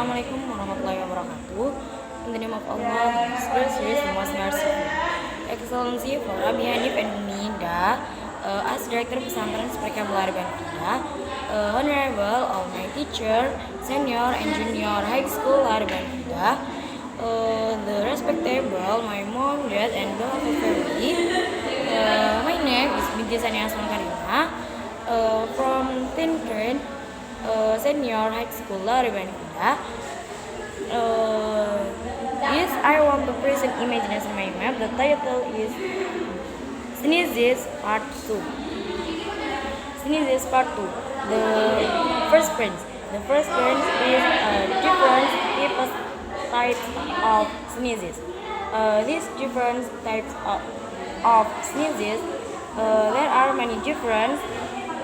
Assalamualaikum warahmatullahi wabarakatuh. In the name of Allah, the Creator, the Most Merciful. Excellency for Abi Hanif and Nida, as Director Pesantren Seperti Belar Banfida, Honorable all my teacher, senior and junior high school Banfida, the respectable my mom, dad and beloved family. My name is Binti Sania Asman Karima, from 10th grade, senior high school Banfida. Yes, I want to present imagination my map. The title is Sneezes Part 2. Sneezes Part 2. The first prince. The first prince is different types of sneezes. These different types of sneezes, there are many different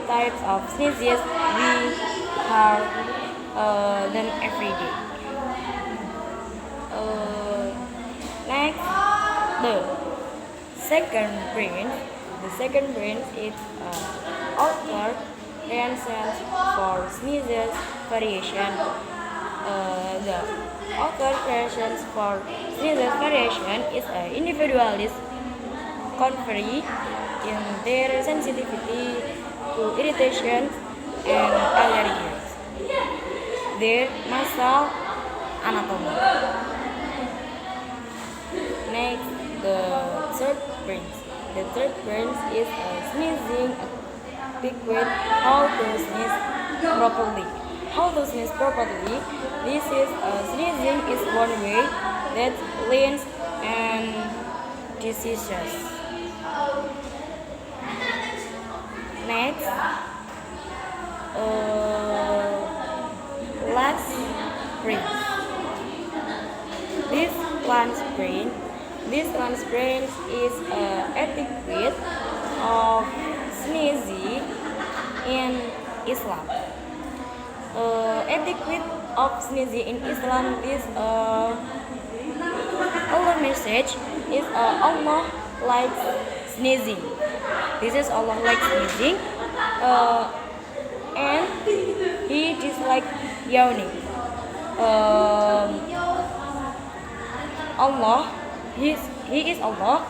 types of sneezes we have done every day. Next, the second prince. The second prince is author reasons for sneezes variation. The author reasons for sneezes variation is individualist conferry in their sensitivity to irritations and allergies. Their nasal anatomy. Next, the third prince. The third prince is sneezing etiquette. How to sneeze properly. How to sneeze properly. This is sneezing is one way that leans and decisions. Next, last prince. This last prince is etiquette of sneezing in Islam. Etiquette of sneezing in Islam is Allah message is Allah likes sneezing. This is Allah likes sneezing, and He dislikes yawning. Allah, He is Allah,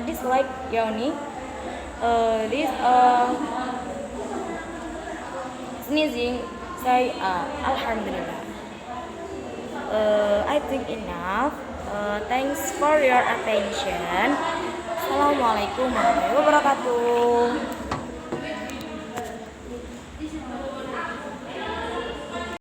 dislike yawning. This sneezing say Alhamdulillah. I think enough. Thanks for your attention. Assalamualaikum warahmatullahi wabarakatuh.